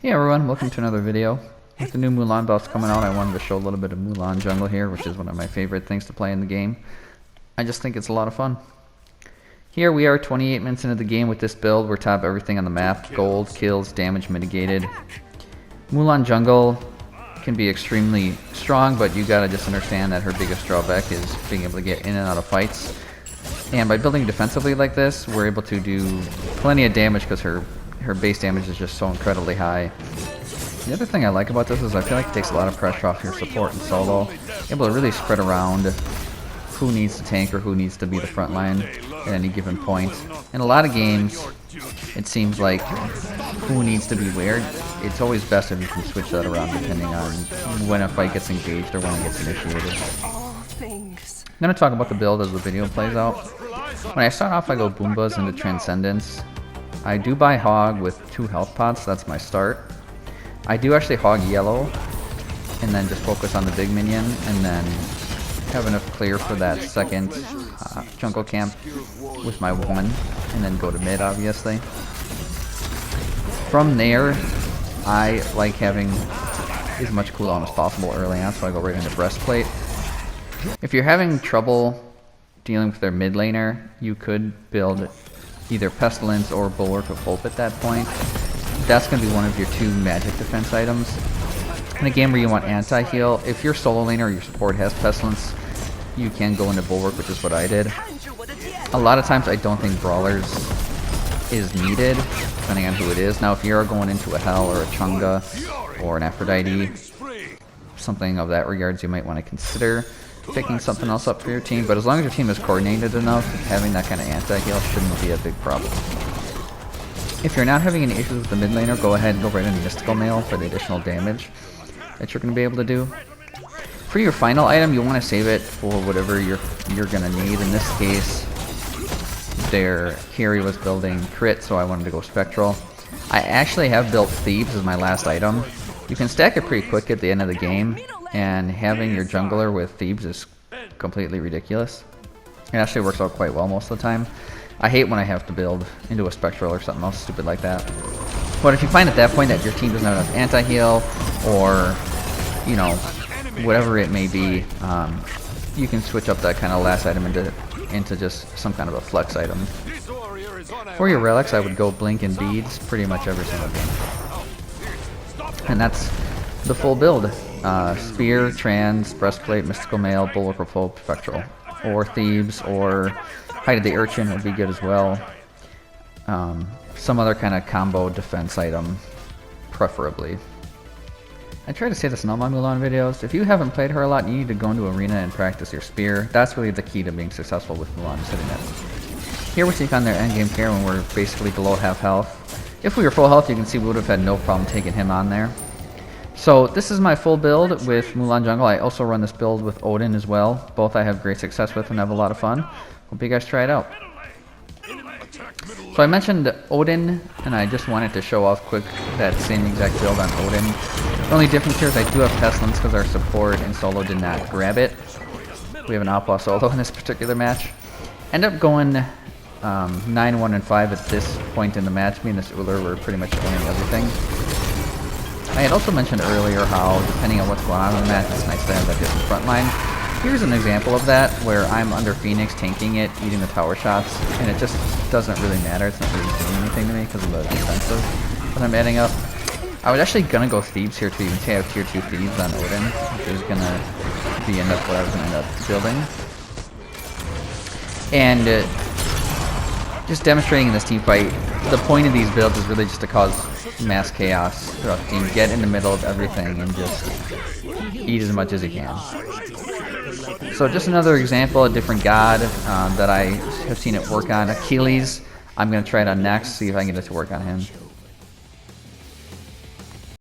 Hey everyone, welcome to another video. With the new Mulan buffs coming out, I wanted to show a little bit of Mulan jungle here, which is one of my favorite things to play in the game. I just think it's a lot of fun. Here we are 28 minutes into the game with this build. We're top everything on the map. Gold, kills, damage mitigated. Mulan jungle can be extremely strong, but you gotta just understand that her biggest drawback is being able to get in and out of fights. And by building defensively like this, we're able to do plenty of damage because her base damage is just so incredibly high. The other thing I like about this is I feel like it takes a lot of pressure off your support and solo. Able to really spread around who needs to tank or who needs to be the front line at any given point. In a lot of games, it seems like who needs to be where. It's always best if you can switch that around depending on when a fight gets engaged or when it gets initiated. I'm going to talk about the build as the video plays out. When I start off, I go Boombas into Transcendence. I do buy Hog with 2 health pots, that's my start. I do actually Hog yellow, and then just focus on the big minion, and then have enough clear for that second jungle camp with my 1, and then go to mid, obviously. From there, I like having as much cooldown as possible early on, so I go right into Breastplate. If you're having trouble dealing with their mid laner, you could build either Pestilence or Bulwark of Hope at that point. That's going to be one of your 2 magic defense items. In a game where you want anti-heal, if your solo laner or your support has Pestilence, you can go into Bulwark, which is what I did. A lot of times I don't think Brawlers is needed, depending on who it is. Now if you're going into a Hell or a Chunga or an Aphrodite, something of that regards, you might want to consider picking something else up for your team, but as long as your team is coordinated enough, having that kind of anti-heal shouldn't be a big problem. If you're not having any issues with the mid laner, go ahead and go right into Mystical Mail for the additional damage that you're going to be able to do. For your final item, you want to save it for whatever you're going to need. In this case, their carry was building crit, so I wanted to go Spectral. I actually have built Thebes as my last item. You can stack it pretty quick at the end of the game, and having your jungler with Thebes is completely ridiculous. It actually works out quite well most of the time. I hate when I have to build into a Spectral or something else stupid like that. But if you find at that point that your team doesn't have enough anti-heal, or, you know, whatever it may be, you can switch up that kind of last item into just some kind of a flex item. For your relics, I would go Blink and Beads pretty much every single game. And that's the full build. Spear, Trans, Breastplate, Mystical Mail, Bulwark of Hope, Spectral. Or Thebes, or Height of the Urchin would be good as well. Some other kind of combo defense item, preferably. I try to say this in all my Mulan videos. If you haven't played her a lot, you need to go into Arena and practice your spear. That's really the key to being successful with Mulan, sitting it. Here we take on their endgame carry when we're basically below half health. If we were full health, you can see we would have had no problem taking him on there. So this is my full build with Mulan Jungle. I also run this build with Odin as well. Both I have great success with and have a lot of fun. Hope you guys try it out. So I mentioned Odin, and I just wanted to show off quick that same exact build on Odin. The only difference here is I do have Pestilence because our support and solo did not grab it. We have an outlaw solo in this particular match. End up going 9-1 and 5 at this point in the match. Me and this Uller were pretty much winning everything. I had also mentioned earlier how, depending on what's going on in the match, it's nice to have that different front line. Here's an example of that, where I'm under Phoenix tanking it, eating the tower shots, and it just doesn't really matter. It's not really doing anything to me because of the defensive that I'm adding up. I was actually going to go Thebes here too. You can see I have tier 2 Thebes on Odin, which is going to be what I was going to end up building. And just demonstrating in this team fight, the point of these builds is really just to cause mass chaos throughout the team. Get in the middle of everything and just eat as much as you can. So just another example, a different god that I have seen it work on. Achilles, I'm going to try it on next, see if I can get it to work on him.